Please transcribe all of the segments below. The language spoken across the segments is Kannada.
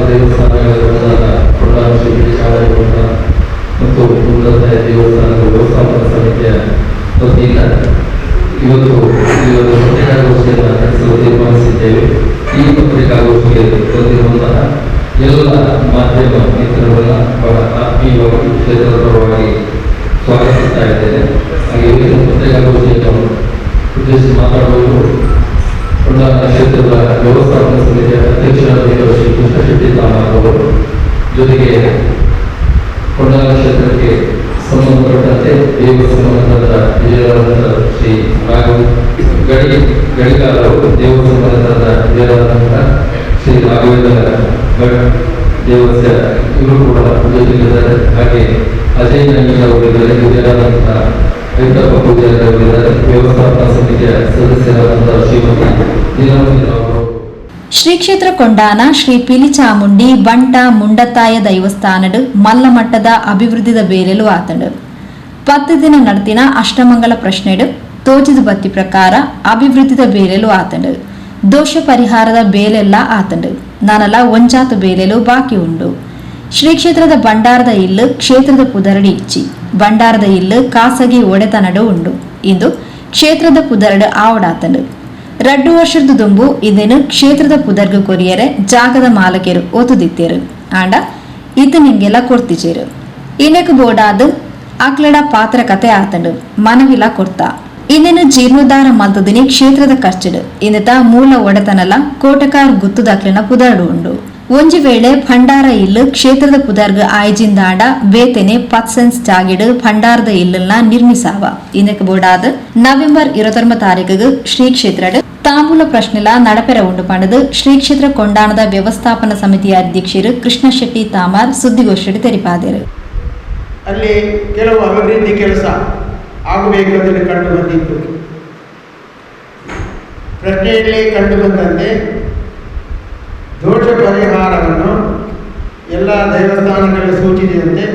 ದೇವಸ್ಥಾನಗಳಿರುವುದಾದ ಕೊಂಡಾಲ ಶ್ರೀ ಪಿಲಿಚಾಮಣಿ ಮಠ ಮತ್ತು ಉನ್ನತಾಯ ದೇವಸ್ಥಾನದ ವ್ಯವಸ್ಥಾಪನಾ ಸಮಿತಿಯ ವತಿಯಿಂದ ಇವತ್ತು ಈ ಒಂದು ಪತ್ರಿಕಾಗೋಷ್ಠಿಯನ್ನು ನಡೆಸಲು ತೀರ್ಮಾನಿಸಿದ್ದೇವೆ. ಈ ಪತ್ರಿಕಾಗೋಷ್ಠಿಗೆ ಬಂದಿರುವಂತಹ ಎಲ್ಲ ಮಾಧ್ಯಮ ಮಿತ್ರರನ್ನ ಬಹಳ ಆತ್ಮೀಯವಾಗಿ ಕ್ಷೇತ್ರದ ಪರವಾಗಿ ಸ್ವಾಗತಿಸ್ತಾ ಇದ್ದೇನೆ. ಹಾಗೆ ಈ ಪತ್ರಿಕಾಗೋಷ್ಠಿಯನ್ನು ಉದ್ದೇಶಿಸಿ ಮಾತಾಡುವುದು ಕೊಂಡಾಲ ಕ್ಷೇತ್ರದ ವ್ಯವಸ್ಥಾಪನಾ ಸಮಿತಿಯ ಅಧ್ಯಕ್ಷರಾದ ಶ್ರೀ ಕೃಷ್ಣ ಶೆಟ್ಟಿ ತಾಮಾರ್ ಅವರು, ಜೊತೆಗೆ ಕೊಂಡಾಲ ಕ್ಷೇತ್ರಕ್ಕೆ ಸಂಬಂಧಪಟ್ಟಂತೆ ದೇವ ಸಂಬಂಧದ ವಿಜಯರಾದ ಶ್ರೀ ಗಡಿಗಾರ ಅವರು, ದೇವ ಸಂಬಂಧದ ವಿಜಯರಾದಂಥ ಶ್ರೀ ರಾಘವೇಂದ್ರ ದೇವಸ್ಯ ಇವರು ಕೂಡ ಜೊತೆಗಿದ್ದಾರೆ. ಹಾಗೆ ಅಜಯ್ ನಂಗೀರ್ ಅವರಿದ್ದಾರೆ, ವಿಜಯರಾದಂತಹ ವೆಂಕಟಪ್ಪ ಪೂಜಾರಿ ಅವರಿದ್ದಾರೆ, ವ್ಯವಸ್ಥಾಪನಾ ಸಮಿತಿಯ ಸದಸ್ಯರಾದಂತಹ ಶ್ರೀಮತಿ ನೀಲಮಣಿ ಅವರು. ಶ್ರೀ ಕ್ಷೇತ್ರ ಕೊಂಡಾನ ಶ್ರೀ ಪಿಲಿಚಾಮುಂಡಿ ಬಂಟ ಮುಂಡತಾಯ ದೈವಸ್ಥಾನಡು ಮಲ್ಲ ಮಟ್ಟದ ಅಭಿವೃದ್ಧಿದ ಬೇರೆಲು ಆತಂಡು 10 ದಿನ ನಡತಿನ ಅಷ್ಟಮಂಗಲ ಪ್ರಶ್ನೆಡು ತೋಚಿದ ಬತ್ತಿ ಪ್ರಕಾರ ಅಭಿವೃದ್ಧಿದ ಬೇರೆಲು ಆತಂಡು ದೋಷ ಪರಿಹಾರದ ಬೇಲೆಲ್ಲ ಆತಂಡು ನಾನಲ್ಲ ಒಂಜಾತು ಬೇಲೆಲು ಬಾಕಿ ಉಂಡು. ಶ್ರೀ ಕ್ಷೇತ್ರದ ಭಂಡಾರದ ಇಲ್ಲು ಕ್ಷೇತ್ರದ ಪುದರಡಿ ಇಚ್ಚಿ ಭಂಡಾರದ ಇಲ್ಲು ಖಾಸಗಿ ಒಡೆತನಡು ಉಂಡು. ಇಂದು ಕ್ಷೇತ್ರದ ಪುದರಡು ಆವಡಾತಂಡು 2 ವರ್ಷದ ದುಂಬು ಇದನ್ನು ಕ್ಷೇತ್ರದ ಪುದರ್ಗು ಕೊರಿಯರೆ ಜಾಗದ ಮಾಲಕೆರು ಒತ್ತುದಿತ್ತೇರು ಆಂಡ ಇದು ನಿಂಗೆಲ್ಲ ಕೊಡ್ತಿಚೇರು. ಇನ್ನಕ್ಕೆ ಬೋಡಾದು ಆಕ್ಲಡ ಪಾತ್ರ ಕತೆ ಆತಂಡು ಮನವಿಲ್ಲ ಕೊಡ್ತಾ ಇನ್ನೇನು ಜೀರ್ಣೋದ್ಧಾರ ಮಲ್ತದಿನಿ ಕ್ಷೇತ್ರದ ಖರ್ಚಡು ಇನ್ನತ ಮೂಲ ಒಡೆತನಲ ಕೋಟಕಾರ್ ಗುತ್ತುದಾಕ್ಲಿನ ಪುದರಡು ಉಂಡು. ಒಂಜಿ ವೇಳೆ ಭಂಡಾರ ಇಲ್ಲು ಕ್ಷೇತ್ರದ ಪುದರ್ಗ ಆಯ್ಜಿಂದಾಂಡ ಬೇತೆನೆ 10 ಸೆನ್ಸ್ ಜಾಗಿಡು ಭಂಡಾರದ ಇಲ್ಲನ್ನ ನಿರ್ಮಿಸಾವ. ಇನ್ನಕ್ಕೆ ಬೋಡಾದ ನವೆಂಬರ್ 29 ತಾರೀಕಿಗೆ ಶ್ರೀ ಕ್ಷೇತ್ರಡು ತಾಂಬೂಲ ಪ್ರಶ್ನೆಲ ನಡಪೆರ ಉಂಡು ಪಂಡದು ಶ್ರೀ ಕ್ಷೇತ್ರ ಕೊಂಡಾಣದ ವ್ಯವಸ್ಥಾಪನಾ ಸಮಿತಿಯ ಅಧ್ಯಕ್ಷರು ಕೃಷ್ಣ ಶೆಟ್ಟಿ ತಾಮಾರ್ ಸುದ್ದಿಗೋಷ್ಠಿ ತೆರಿಪಾದರು. ಅಲ್ಲಿ ಕೆಲವು ಅಭಿವೃದ್ಧಿ ಕೆಲಸ ಆಗಬೇಕಾದಲ್ಲಿ ಕಂಡು ಬಂದಿತ್ತು. ಪ್ರಶ್ನೆಯಲ್ಲಿ ಕಂಡು ಬಂದಂತೆ ದೋಷ ಪರಿಹಾರವನ್ನು ಎಲ್ಲ ದೇವಸ್ಥಾನಗಳಲ್ಲಿ ಸೂಚಿಸಿದಂತೆ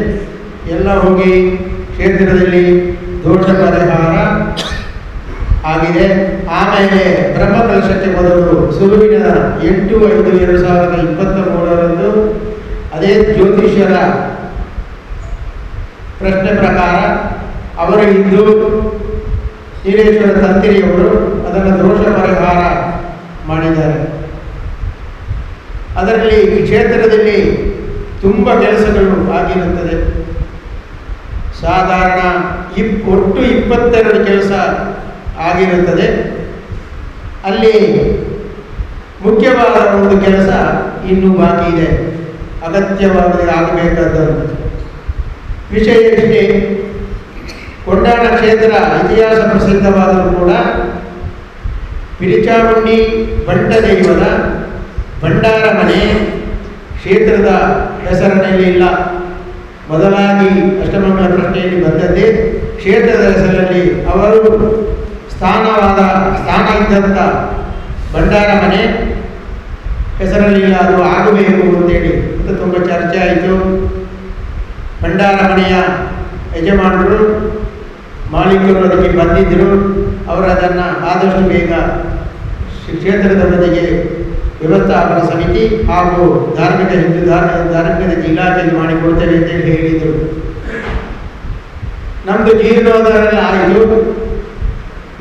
ಎಲ್ಲ ಹೋಗಿ ಕ್ಷೇತ್ರದಲ್ಲಿ ದೋಷ ಪರಿಹಾರ ಆಗಿದೆ. ಆಮೇಲೆ ಬ್ರಹ್ಮಕಲಶಕ್ಕೆ ಮೊದಲು ಸುರುವಿನ 8/5/2023 ಅದೇ ಜ್ಯೋತಿಷ್ಯರ ಪ್ರಶ್ನೆ ಪ್ರಕಾರ ಅವರು ಇಂದು ನೀಲೇಶ್ವರ ತಂತಿರಿಯವರು ಅದನ್ನು ದೋಷ ಪರಿಹಾರ ಮಾಡಿದ್ದಾರೆ. ಅದರಲ್ಲಿ ಈ ಕ್ಷೇತ್ರದಲ್ಲಿ ತುಂಬ ಕೆಲಸಗಳು ಆಗಿರುತ್ತದೆ. ಸಾಧಾರಣ ಒಟ್ಟು 22 ಕೆಲಸ ಆಗಿರುತ್ತದೆ. ಅಲ್ಲಿ ಮುಖ್ಯವಾದ ಒಂದು ಕೆಲಸ ಇನ್ನೂ ಬಾಕಿ ಇದೆ, ಅಗತ್ಯವಾಗಿ ಆಗಬೇಕಾದದ್ದು. ವಿಷಯ ಇಷ್ಟೇ, ಕೊಂಡಾಣ ಕ್ಷೇತ್ರ ಇತಿಹಾಸ ಪ್ರಸಿದ್ಧವಾದರೂ ಕೂಡ ಪಿಲಿಚಾಮುಂಡಿ ಬಂಟ ದೈವದ ಭಂಡಾರ ಮನೆ ಕ್ಷೇತ್ರದ ಹೆಸರಿನಲ್ಲಿ ಇಲ್ಲ. ಮೊದಲಾಗಿ ಅಷ್ಟಮಂಗಲ ಪ್ರಶ್ನೆಯಲ್ಲಿ ಬಂದದ್ದೇ ಕ್ಷೇತ್ರದ ಹೆಸರಲ್ಲಿ ಅವರು ಸ್ಥಾನ ಇದ್ದಂಥ ಭಂಡಾರ ಮನೆ ಹೆಸರಲ್ಲಿಲ್ಲ, ಅದು ಆಗಬೇಕು ಅಂತೇಳಿ ಅದು ತುಂಬ ಚರ್ಚೆ ಆಯಿತು. ಭಂಡಾರ ಮನೆಯ ಯಜಮಾನರು ಮಾಲೀಕರು ಅದಕ್ಕೆ ಬಂದಿದ್ದರು. ಅವರು ಅದನ್ನು ಆದಷ್ಟು ಬೇಗ ಕ್ಷೇತ್ರದ ಬದಿಗೆ ವ್ಯವಸ್ಥಾಪನಾ ಸಮಿತಿ ಹಾಗೂ ಧಾರ್ಮಿಕ ಇಲಾಖೆಗೆ ಮಾಡಿಕೊಡ್ತೇವೆ ಅಂತೇಳಿ ಹೇಳಿದರು. ನಮ್ಮದು ಜೀರ್ಣೋದ್ಧಾರ ಆಯಿತು.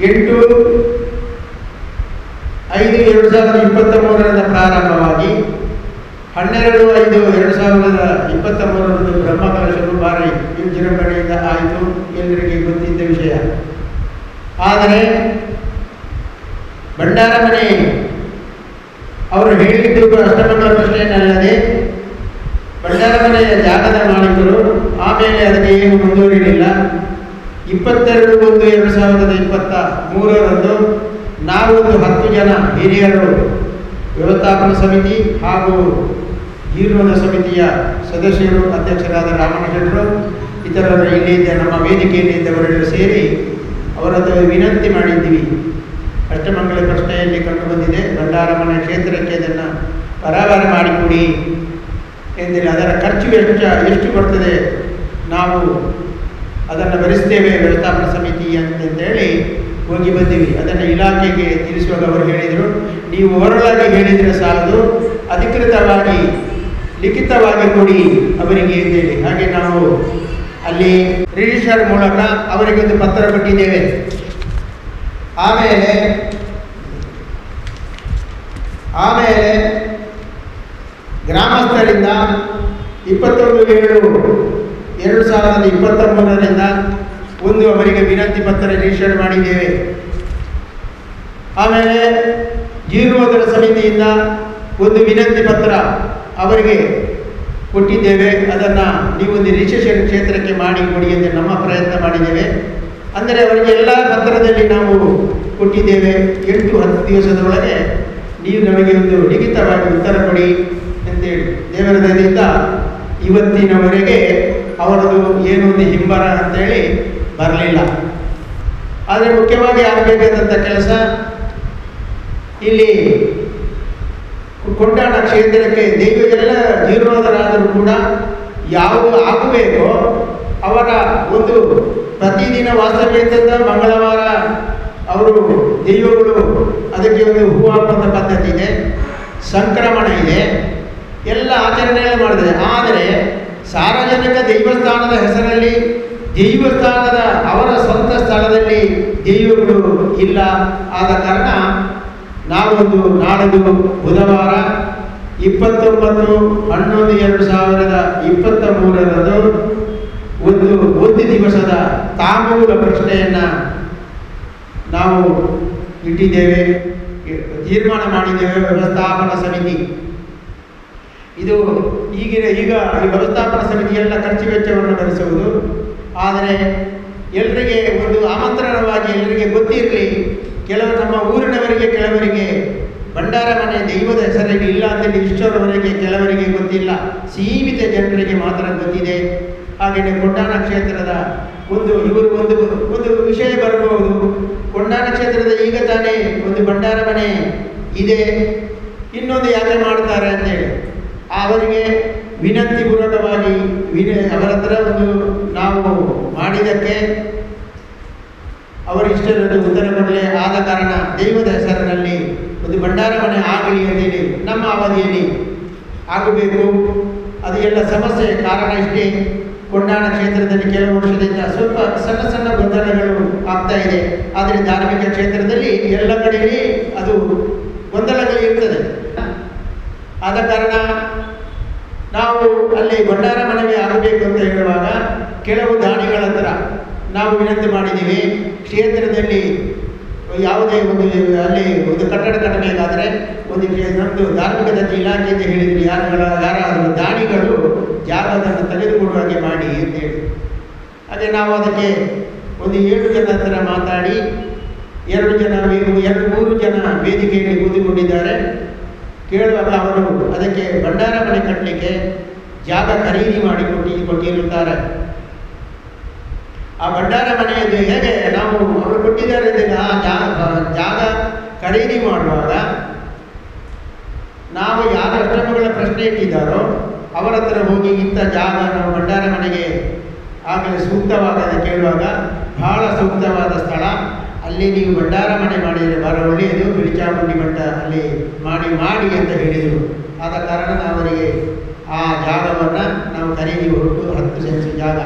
8/5/2023 ಪ್ರಾರಂಭವಾಗಿ 12/5/2023 ಬ್ರಹ್ಮಕಲಶವು ಭಾರಿ ವಿಜೃಂಭಣೆಯಿಂದ ಆಯಿತು, ಎಲ್ಲರಿಗೆ ಗೊತ್ತಿದ್ದ ವಿಷಯ. ಆದರೆ ಭಂಡಾರ ಮನೆ ಅವರು ಹೇಳಿದ್ದು ಅಷ್ಟಮಂಗಲ ಪ್ರಶ್ನೆಯನ್ನಲ್ಲದೆ ಭಂಡಾರ ಮನೆಯ ಜಾಗದ ಮಾಲೀಕರು ಆಮೇಲೆ ಅದಕ್ಕೆ ಏನು ಮುಂದುವರಿಲಿಲ್ಲ. 22/1/2023 ನಾವು 10 ಜನ ಹಿರಿಯರು ವ್ಯವಸ್ಥಾಪನಾ ಸಮಿತಿ ಹಾಗೂ ಜೀರ್ಣೋದ್ಧಾರ ಸಮಿತಿಯ ಸದಸ್ಯರು, ಅಧ್ಯಕ್ಷರಾದ ರಾಮಣ್ಣ ಶೆಟ್ಟರು, ಇತರರು ಇಲ್ಲಿದ್ದ ನಮ್ಮ ವೇದಿಕೆಯಲ್ಲಿದ್ದವರೆಲ್ಲ ಸೇರಿ ಅವರದ್ದು ವಿನಂತಿ ಮಾಡಿದ್ದೀವಿ. ಅಷ್ಟಮಂಗಲ ಪ್ರಶ್ನೆಯಲ್ಲಿ ಕಂಡು ಬಂದಿದೆ, ಭಂಡಾರ ಮನೆ ಕ್ಷೇತ್ರಕ್ಕೆ ಅದನ್ನು ಬರಾಬರ ಮಾಡಿಕೊಡಿ ಎಂದಿಲ್ಲ. ಅದರ ಖರ್ಚು ಎಷ್ಟು ಬರ್ತದೆ ನಾವು ಅದನ್ನು ಭರಿಸ್ತೇವೆ ವ್ಯವಸ್ಥಾಪನಾ ಸಮಿತಿ ಅಂತೇಳಿ ಹೋಗಿ ಬಂದೀವಿ. ಅದನ್ನು ಇಲಾಖೆಗೆ ತಿಳಿಸುವಾಗ ಅವರು ಹೇಳಿದರು, ನೀವು ಓರಲಾಗಿ ಹೇಳಿದರೆ ಸಾಲದು, ಅಧಿಕೃತವಾಗಿ ಲಿಖಿತವಾಗಿ ಕೊಡಿ ಅವರಿಗೆ ಅಂತೇಳಿ. ಹಾಗೆ ನಾವು ಅಲ್ಲಿ ರಿಜಿಸ್ಟರ್ ಮೂಲಕ ಅವರಿಗೆ ಒಂದು ಪತ್ರ ಕೊಟ್ಟಿದ್ದೇವೆ. ಆಮೇಲೆ ಗ್ರಾಮಸ್ಥರಿಂದ 21/7/2023 ಒಂದು ಅವರಿಗೆ ವಿನಂತಿ ಪತ್ರ ರಿಜಿಸ್ಟರ್ ಮಾಡಿದ್ದೇವೆ. ಆಮೇಲೆ ಜೀರ್ಣೋದ್ಧಾರ ಸಮಿತಿಯಿಂದ ಒಂದು ವಿನಂತಿ ಪತ್ರ ಅವರಿಗೆ ಕೊಟ್ಟಿದ್ದೇವೆ. ಅದನ್ನು ನೀವು ಒಂದು ರಿಜಿಸ್ಟ್ರೇಷನ್ ಕ್ಷೇತ್ರಕ್ಕೆ ಮಾಡಿ ಕೊಡಿ ಎಂದು ನಮ್ಮ ಪ್ರಯತ್ನ ಮಾಡಿದ್ದೇವೆ. ಅಂದರೆ ಅವರಿಗೆ ಎಲ್ಲ ಪತ್ರದಲ್ಲಿ ನಾವು ಕೊಟ್ಟಿದ್ದೇವೆ. 8-10 ದಿವಸದೊಳಗೆ ನೀವು ನಮಗೆ ಒಂದು ಲಿಖಿತವಾಗಿ ಉತ್ತರ ಕೊಡಿ ಅಂತೇಳಿ. ದೇವರ ದಯದಿಂದ ಇವತ್ತಿನವರೆಗೆ ಅವರದು ಏನೋ ಒಂದು ಹಿಂಬರ ಅಂತೇಳಿ ಬರಲಿಲ್ಲ. ಆದರೆ ಮುಖ್ಯವಾಗಿ ಆಗಬೇಕಾದಂಥ ಕೆಲಸ ಇಲ್ಲಿ ಕೊಂಡಾಣ ಕ್ಷೇತ್ರಕ್ಕೆ ದೈವ ಎಲ್ಲ ಜೀರ್ಣೋದ್ಧರಾದರೂ ಕೂಡ ಯಾವುದು ಆಗಬೇಕೋ ಅವರ ಒಂದು ಪ್ರತಿದಿನ ವಾಸ್ತವ್ಯದ ಮಂಗಳವಾರ ಅವರು ದೈವಗಳು ಅದಕ್ಕೆ ಒಂದು ಹೂ ಹಾಕುವಂಥ ಪದ್ಧತಿ ಇದೆ, ಸಂಕ್ರಮಣ ಇದೆ, ಎಲ್ಲ ಆಚರಣೆಗಳು ಮಾಡಿದೆ. ಆದರೆ ಸಾರ್ವಜನಿಕ ದೈವಸ್ಥಾನದ ಹೆಸರಲ್ಲಿ ದೈವಸ್ಥಾನದ ಅವರ ಸ್ವಂತ ಸ್ಥಳದಲ್ಲಿ ದೈವಗಳು ಇಲ್ಲ. ಆದ ಕಾರಣ ನಾವೊಂದು ನಾಳೆದು ಬುಧವಾರ 29/11/2023 ಒಂದು ದಿವಸದ ತಾಂಬೂಲ ಪ್ರಶ್ನೆಯನ್ನು ನಾವು ಇಟ್ಟಿದ್ದೇವೆ, ತೀರ್ಮಾನ ಮಾಡಿದ್ದೇವೆ. ವ್ಯವಸ್ಥಾಪನಾ ಸಮಿತಿ ಇದು ಈಗ ಈ ವ್ಯವಸ್ಥಾಪನಾ ಸಮಿತಿ ಎಲ್ಲ ಖರ್ಚು ವೆಚ್ಚವನ್ನು ಭರಿಸುವುದು. ಆದರೆ ಎಲ್ಲರಿಗೆ ಒಂದು ಆಮಂತ್ರಣವಾಗಿ ಎಲ್ಲರಿಗೆ ಗೊತ್ತಿರಲಿ. ಕೆಲವು ನಮ್ಮ ಊರಿನವರಿಗೆ, ಕೆಲವರಿಗೆ ಭಂಡಾರ ಮನೆ ದೈವದ ಹೆಸರಿಗೆ ಇಲ್ಲ ಅಂತೇಳಿ ಇಷ್ಟರವರೆಗೆ ಕೆಲವರಿಗೆ ಗೊತ್ತಿಲ್ಲ. ಸೀಮಿತ ಜನರಿಗೆ ಮಾತ್ರ ಗೊತ್ತಿದೆ. ಹಾಗೆಯೇ ಕೊಂಡಾಣ ಕ್ಷೇತ್ರದ ಇವರು ಒಂದು ವಿಷಯ ಬರಬಹುದು. ಕೊಂಡಾಣ ಕ್ಷೇತ್ರದ ಈಗ ತಾನೇ ಒಂದು ಭಂಡಾರ ಮನೆ ಇದೆ, ಇನ್ನೊಂದು ಯಾಕೆ ಮಾಡ್ತಾರೆ ಅಂತೇಳಿ ಅವರಿಗೆ ವಿನಂತಿ ಪೂರ್ವಕವಾಗಿ ಅವರ ಹತ್ರ ನಾವು ಮಾಡಿದ್ದಕ್ಕೆ ಅವರು ಇಷ್ಟರದ್ದು ಉತ್ತರ ಕೊಡಲೇ. ಆದ ಕಾರಣ ದೈವದ ಹೆಸರಿನಲ್ಲಿ ಒಂದು ಭಂಡಾರ ಮನೆ ಆಗಲಿ ಅಂತೇಳಿ ನಮ್ಮ ಅವಧಿಯಲ್ಲಿ ಆಗಬೇಕು. ಅದು ಎಲ್ಲ ಸಮಸ್ಯೆ ಕಾರಣ ಇಷ್ಟೇ. ಕೊಂಡಾಣ ಕ್ಷೇತ್ರದಲ್ಲಿ ಕೆಲವು ವರ್ಷದಿಂದ ಸ್ವಲ್ಪ ಸಣ್ಣ ಸಣ್ಣ ಗೊಂದಲಗಳು ಆಗ್ತಾ ಇದೆ. ಆದರೆ ಧಾರ್ಮಿಕ ಕ್ಷೇತ್ರದಲ್ಲಿ ಎಲ್ಲ ಕಡೆಯಲ್ಲಿ ಅದು ಗೊಂದಲಗಳು ಇರ್ತದೆ. ಆದ ಕಾರಣ ನಾವು ಅಲ್ಲಿ ಭಂಡಾರ ಮನವಿ ಆಗಬೇಕು ಅಂತ ಹೇಳುವಾಗ ಕೆಲವು ದಾನಿಗಳ ಹತ್ರ ನಾವು ವಿನಂತಿ ಮಾಡಿದ್ದೀವಿ. ಕ್ಷೇತ್ರದಲ್ಲಿ ಯಾವುದೇ ಅಲ್ಲಿ ಒಂದು ಕಟ್ಟಡ ಕಟ್ಟಬೇಕಾದರೆ ನಮ್ಮದು ಧಾರ್ಮಿಕ ದತ್ತಿ ಇಲಾಖೆ ಅಂತ ಹೇಳಿದ್ರು. ಯಾರಾದರೂ ದಾನಿಗಳು ಜಾಗವನ್ನು ತೆಗೆದುಕೊಡುವ ಹಾಗೆ ಮಾಡಿ ಅಂತೇಳಿ. ಅದೇ ನಾವು ಅದಕ್ಕೆ 7 ಜನ ಹತ್ರ ಮಾತಾಡಿ 2-3 ಜನ ವೇದಿಕೆಯಲ್ಲಿ ಕೂತುಕೊಂಡಿದ್ದಾರೆ. ಕೇಳುವಾಗ ಅವರು ಅದಕ್ಕೆ ಭಂಡಾರ ಮನೆ ಕಟ್ಟಲಿಕ್ಕೆ ಜಾಗ ಖರೀದಿ ಮಾಡಿ ಕೊಟ್ಟಿರುತ್ತಾರೆ. ಆ ಭಂಡಾರ ಮನೆಯಲ್ಲಿ ಹೇಗೆ ನಾವು ಅವರು ಕೊಟ್ಟಿದ್ದಾರೆ ಆ ಜಾಗ ಖರೀದಿ ಮಾಡುವಾಗ ನಾವು ಯಾರ ಅಷ್ಟಮಗಳ ಪ್ರಶ್ನೆ ಇಟ್ಟಿದ್ದಾರೋ ಅವರ ಹತ್ರ ಹೋಗಿ ಇಂಥ ಜಾಗ ನಾವು ಭಂಡಾರ ಮನೆಗೆ ಆಗಲೇ ಸೂಕ್ತವಾದ ಕೇಳುವಾಗ ಬಹಳ ಸೂಕ್ತವಾದ ಸ್ಥಳ, ಅಲ್ಲಿ ನೀವು ಭಂಡಾರ ಮನೆ ಮಾಡಿದರೆ ಬಹಳ ಒಳ್ಳೆಯದು, ಬಿಳಿಚಾಮುಂಡಿ ಮಠ ಅಲ್ಲಿ ಮಾಡಿ ಅಂತ ಹೇಳಿದರು. ಆದ ಕಾರಣ ಅವರಿಗೆ ಆ ಜಾಗವನ್ನು ನಾವು ಖರೀದಿ ಹೊರಟು 10 ಸೆನ್ಸ್ ಜಾಗ,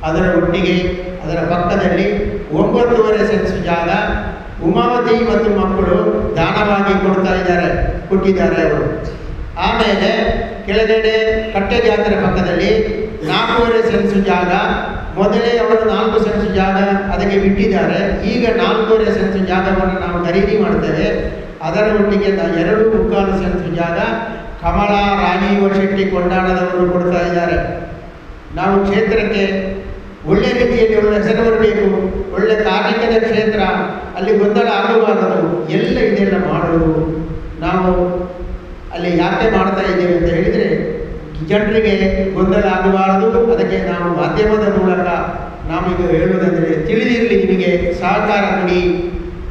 ಅದರ ಒಟ್ಟಿಗೆ ಅದರ ಪಕ್ಕದಲ್ಲಿ 9.5 ಸೆನ್ಸ್ ಜಾಗ ಉಮಾವತಿ ಮತ್ತು ಮಕ್ಕಳು ದಾನವಾಗಿ ಕೊಟ್ಟಿದ್ದಾರೆ ಅವರು. ಆಮೇಲೆ ಕೆಳಗಡೆ ಕಟ್ಟೆ ಜಾತ್ರೆ ಪಕ್ಕದಲ್ಲಿ 4.5 ಸೆನ್ಸ್ ಜಾಗ, ಮೊದಲೇ ಅವರು 4 ಸೆನ್ಸ್ ಜಾಗ ಅದಕ್ಕೆ ಬಿಟ್ಟಿದ್ದಾರೆ. ಈಗ 4.5 ಸೆನ್ಸ್ ಜಾಗವನ್ನು ನಾವು ಖರೀದಿ ಮಾಡ್ತೇವೆ. ಅದರ ಒಟ್ಟಿಗೆ 2.25 ಸೆನ್ಸ್ ಜಾಗ ಕಮಲ ರಾಜೀವ ಶೆಟ್ಟಿ ಕೊಂಡಾಣದವರು ಕೊಡ್ತಾ ಇದ್ದಾರೆ. ನಾವು ಕ್ಷೇತ್ರಕ್ಕೆ ಒಳ್ಳೆ ರೀತಿಯಲ್ಲಿ ಒಳ್ಳೆ ಹೆಸರು ಬರಬೇಕು, ಒಳ್ಳೆ ಕಾರ್ಮಿಕದ ಕ್ಷೇತ್ರ, ಅಲ್ಲಿ ಗೊಂದಲ ಆಗಬಾರದು, ಎಲ್ಲ ಇದೆಲ್ಲ ಮಾಡೋದು. ನಾವು ಅಲ್ಲಿ ಯಾಕೆ ಮಾಡ್ತಾ ಇದ್ದೇವೆ ಅಂತ ಹೇಳಿದರೆ ಜನರಿಗೆ ಗೊಂದಲ ಆಗಬಾರದು. ಅದಕ್ಕೆ ನಾವು ಮಾಧ್ಯಮದ ಮೂಲಕ ನಾವೀಗ ಹೇಳುವುದಂದರೆ ತಿಳಿದಿರಲಿ, ನಿಮಗೆ ಸಹಕಾರ ಕೊಡಿ.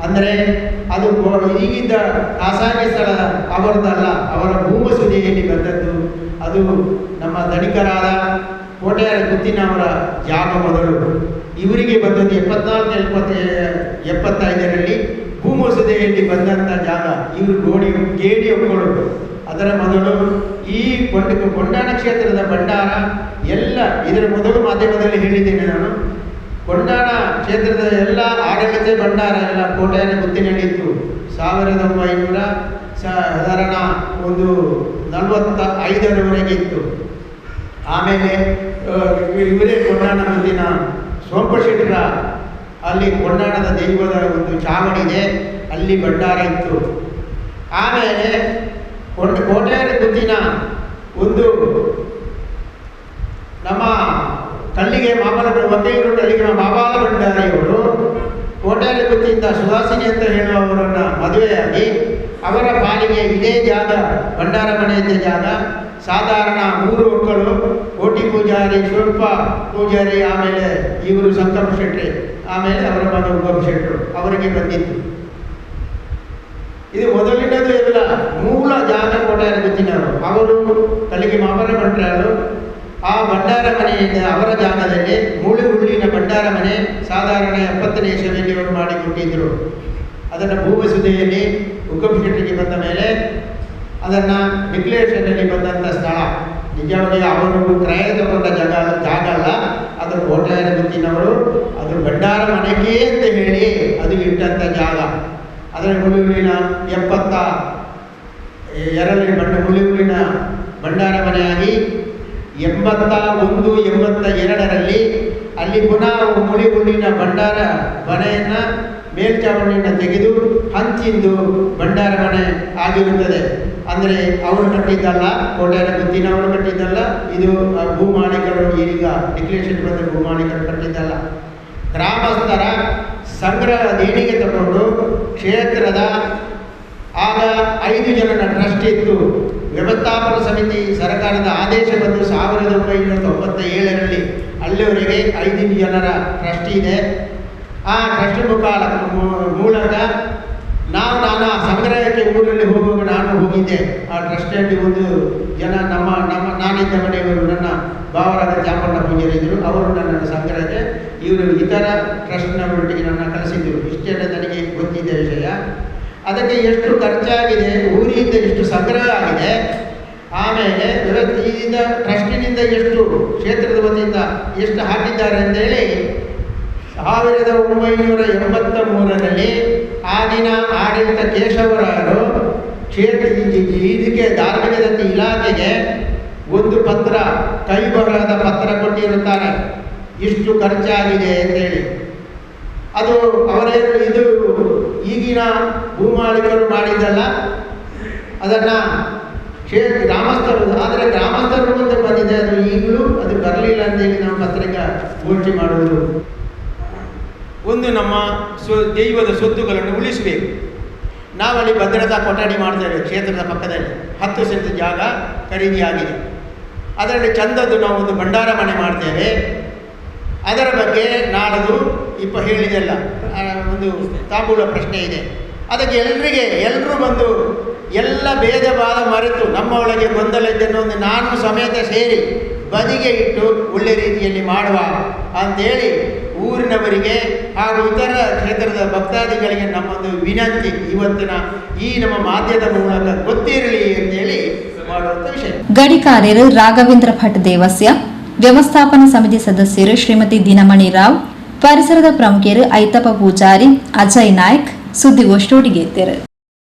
ಅಂದರೆ ಅದು ಈಗಿದ್ದ ಖಾಸಗಿ ಸ್ಥಳ ಅವರದಲ್ಲ, ಅವರ ಭೂಮಸುದೆಯಲ್ಲಿ ಬಂದದ್ದು. ಅದು ನಮ್ಮ ಧನಿಕರಾದ ಕೋಟೆಯರ ಗುತ್ತಿನವರ ಜಾಗ ಮೊದಲು. ಇವರಿಗೆ ಬಂದದ್ದು 74-75ರಲ್ಲಿ ಭೂಮಸುದೆಯಲ್ಲಿ ಬಂದಂಥ ಜಾಗ. ಇವರು ಗೇಡಿ ಒಪ್ಕೊಳ್ಳೋದು ಅದರ ಮೊದಲು ಈ ಕೊಂಡಾಣ ಕ್ಷೇತ್ರದ ಭಂಡಾರ ಎಲ್ಲ, ಇದರ ಮೊದಲು ಮಾಧ್ಯಮದಲ್ಲಿ ಹೇಳಿದ್ದೇನೆ ನಾನು, ಕೊಂಡಾಣ ಕ್ಷೇತ್ರದ ಎಲ್ಲ ಆಡಳಿತ ಭಂಡಾರ ಎಲ್ಲ ಕೋಟೆಯ ಗುತ್ತಿನಲ್ಲಿತ್ತು. 1900 ಸಾಧಾರಣ 45ರವರೆಗೆ ಇತ್ತು. ಆಮೇಲೆ ಇವರೇ ಕೊಂಡಾಣ ಗುತ್ತಿನ ಸೋಂಪಶೆಟ್ಟರ ಅಲ್ಲಿ ಕೊಂಡಾಣದ ದೈವದ ಒಂದು ಚಾವಡಿ ಇದೆ, ಅಲ್ಲಿ ಭಂಡಾರ ಇತ್ತು. ಆಮೇಲೆ ಕೋಟೆಯ ಗುತ್ತಿನ ಒಂದು ನಮ್ಮ ಕಲ್ಲಿಗೆ ಮಾಮಲ ವಕೀಲರು ಕಲ್ಲಿಗೆ ಮಾಮಾಲ ಭಂಡಾರಿಯವರು ಕೋಟೆಯ ಗುತ್ತಿಯಿಂದ ಸುಹಾಸಿನಿ ಅಂತ ಹೇಳುವವರನ್ನು ಮದುವೆಯಾಗಿ ಅವರ ಪಾಲಿಗೆ ಇದೇ ಜಾಗ, ಭಂಡಾರ ಮನೆ ಇದ್ದ ಜಾಗ, ಸಾಧಾರಣ 3 ಮಕ್ಕಳು, ಕೋಟಿ ಪೂಜಾರಿ, ಶಿವಪ್ಪ ಪೂಜಾರಿ, ಆಮೇಲೆ ಇವರು ಸಂಕಲ್ಪ ಶೆಟ್ಟಿ, ಆಮೇಲೆ ಅವರ ಮಗ ಉಗಮ ಶೆಟ್ಟರು ಅವರಿಗೆ ಬಂದಿತ್ತು. ಇದು ಮೊದಲಿನದು ಎಲ್ಲ ಮೂಲ ಜಾಗ ಕೋಟೆಯ ಗುತ್ತಿನವರು. ಅವರು ಕಲ್ಲಿಗೆ ಮಾಮಲ ಭಂಡಾರರು ಆ ಭಂಡಾರ ಮನೆಯಿಂದ ಅವರ ಜಾಗದಲ್ಲಿ ಮೂಳೆಹುಳ್ಳಿನ ಭಂಡಾರ ಮನೆ ಸಾಧಾರಣ 70ನೇ ಇಸವಿಯಲ್ಲಿ ಅವರು ಮಾಡಿಕೊಟ್ಟಿದ್ದರು. ಅದನ್ನು ಭೂಮಸುದೆಯಲ್ಲಿ ಉಗಮ ಶೆಟ್ಟಿಗೆ ಬಂದ ಮೇಲೆ ಅದನ್ನು ಡಿಕ್ಲೇಷನ್ನಲ್ಲಿ ಬಂದಂಥ ಸ್ಥಳ. ನಿಜವಾಗಿ ಅವರು ಕ್ರಯ ತಗೊಂಡ ಜಾಗ ಅಲ್ಲ, ಅದು ಕೋಟೆಯ ಗುತ್ತಿನವರು ಅದು ಭಂಡಾರ ಮನೆಗೆ ಅಂತ ಹೇಳಿ ಅದು ಇಟ್ಟಂಥ ಜಾಗ. ಅದರ ಹುಳುವಿನ 72 ಹುಳುವಿನ ಭಂಡಾರ ಮನೆಯಾಗಿ 81, 82ರಲ್ಲಿ ಅಲ್ಲಿ ಪುನಃ ಹುಳಿನ ಭಂಡಾರ ಮನೆಯನ್ನು ಮೇಲ್ಚಾವಣಿಯನ್ನು ತೆಗೆದು ಹಂಚಿಂದು ಭಂಡಾರ ಮನೆ ಆಗಿರುತ್ತದೆ. ಅಂದರೆ ಅವರು ಕಟ್ಟಿದ್ದಲ್ಲ, ಕೋಟೆಯ ಗುತ್ತಿನವರು ಕಟ್ಟಿದ್ದಲ್ಲ, ಇದು ಭೂಮಾಲೀಕರು ಈಗ ಡಿಕ್ಲೇಷನ್ ಬಂದ ಭೂಮಾಲೀಕರು ಕಟ್ಟಿದ್ದಲ್ಲ. ಗ್ರಾಮಸ್ಥರ ಸಂಗ್ರಹ ದೇಣಿಗೆ ತಗೊಂಡು ಕ್ಷೇತ್ರದ ಆಗ 5 ಜನರ ಟ್ರಸ್ಟ್ ಇತ್ತು. ವ್ಯವಸ್ಥಾಪನಾ ಸಮಿತಿ ಸರ್ಕಾರದ ಆದೇಶ ಬಂದು 1997ರಲ್ಲಿ ಅಲ್ಲಿವರೆಗೆ 5 ಜನರ ಟ್ರಸ್ಟ್ ಇದೆ. ಆ ಟ್ರಸ್ಟ್ ಮೂಲಕ ನಾನು ಸಂಗ್ರಹಕ್ಕೆ ಊರಲ್ಲಿ ಹೋಗುವಾಗ ನಾನು ಹೋಗಿದ್ದೆ. ಆ ಟ್ರಸ್ಟಲ್ಲಿ ಒಂದು ಜನ ನಾನಿದ್ದ ಮನೆಯವರು ನನ್ನ ಭಾವರಾದ ಚಾಮಣ್ಣ ಪೂಜಾರಿದ್ದರು. ಅವರು ನನ್ನನ್ನು ಸಂಗ್ರಹಕ್ಕೆ ಇವರು ಇತರ ಟ್ರಸ್ಟ್ನವರೊಟ್ಟಿಗೆ ನನ್ನ ಕಳಿಸಿದ್ದರು. ಇಷ್ಟೆಲ್ಲ ನನಗೆ ಗೊತ್ತಿದ್ದ ವಿಷಯ. ಅದಕ್ಕೆ ಎಷ್ಟು ಖರ್ಚಾಗಿದೆ, ಊರಿಯಿಂದ ಎಷ್ಟು ಸಂಗ್ರಹ ಆಗಿದೆ, ಆಮೇಲೆ ಇದರಿಂದ ಟ್ರಸ್ಟಿನಿಂದ ಎಷ್ಟು, ಕ್ಷೇತ್ರದ ವತಿಯಿಂದ ಎಷ್ಟು ಹಾಕಿದ್ದಾರೆ ಅಂತೇಳಿ 1983ರಲ್ಲಿ ಆಗಿನ ಆಡಳಿತ ಕೇಶವರಾಯರು ಇದಕ್ಕೆ ಧಾರ್ಮಿಕ ದತ್ತಿ ಇಲಾಖೆಗೆ ಒಂದು ಪತ್ರ, ಕೈ ಬರಹದ ಪತ್ರ ಕೊಟ್ಟಿರುತ್ತಾರೆ, ಇಷ್ಟು ಖರ್ಚಾಗಿದೆ ಅಂತೇಳಿ. ಅದು ಇದು ಈಗಿನ ಭೂಮಾಲೀಕರು ಮಾಡಿದ್ದಲ್ಲ, ಅದನ್ನು ಗ್ರಾಮಸ್ಥರು, ಆದರೆ ಗ್ರಾಮಸ್ಥರು ಮುಂದೆ ಬಂದಿದೆ, ಅದು ಈಗಲೂ ಅದು ಬರಲಿಲ್ಲ ಅಂತೇಳಿ ನಾವು ಪತ್ರಿಕಾ ಘೋಷಣೆ ಮಾಡುವುದು. ಒಂದು ನಮ್ಮ ದೈವದ ಸೊತ್ತುಗಳನ್ನು ಉಳಿಸಬೇಕು. ನಾವಲ್ಲಿ ಭದ್ರತಾ ಕೊಠಡಿ ಮಾಡ್ತೇವೆ. ಕ್ಷೇತ್ರದ ಪಕ್ಕದಲ್ಲಿ 10 ಸೆಂಟ್ ಜಾಗ ಖರೀದಿಯಾಗಿದೆ. ಅದರಲ್ಲಿ ಚಂದದ್ದು ನಾವು ಒಂದು ಭಂಡಾರ ಮನೆ ಮಾಡ್ತೇವೆ. ಅದರ ಬಗ್ಗೆ ನಾಳದು ಹೇಳಿದೆಲ್ಲ ಒಂದು ತಾಂಬೂಲ ಪ್ರಶ್ನೆ ಇದೆ. ಅದಕ್ಕೆ ಎಲ್ಲರೂ ಬಂದು ಎಲ್ಲ ಭೇದ ಭಾವ ಮರೆತು ನಮ್ಮ ಒಳಗೆ ಗೊಂದಲ ಇದನ್ನು ಒಂದು ನಾನು ಸಮೇತ ಸೇರಿ ಬದಿಗೆ ಇಟ್ಟು ಒಳ್ಳೆ ರೀತಿಯಲ್ಲಿ ಮಾಡುವ ಅಂತೇಳಿ ಊರಿನವರಿಗೆ ಹಾಗೂ ಇತರ ಕ್ಷೇತ್ರದ ಭಕ್ತಾದಿಗಳಿಗೆ ನಮ್ಮೊಂದು ವಿನಂತಿ, ಇವತ್ತಿನ ಈ ನಮ್ಮ ಮಾಧ್ಯಮದ ಮೂಲಕ ಗೊತ್ತಿರಲಿ ಅಂತೇಳಿ ಮಾಡುವಂಥ ವಿಷಯ. ಗಡಿಕಾರ್ಯರು ರಾಘವೇಂದ್ರ ಭಟ್ ದೇವಸ್ಯ, ವ್ಯವಸ್ಥಾಪನಾ ಸಮಿತಿ ಸದಸ್ಯರು ಶ್ರೀಮತಿ ದಿನಮಣಿ ರಾವ್, ಪರಿಸರದ ಪ್ರಮುಖರು ಐತಪ್ಪ ಪೂಜಾರಿ, ಅಜಯ್ ನಾಯ್ಕ್ ಸುದ್ದಿಗೋಷ್ಠಿ ಉಡುಗೆತ್ತರು.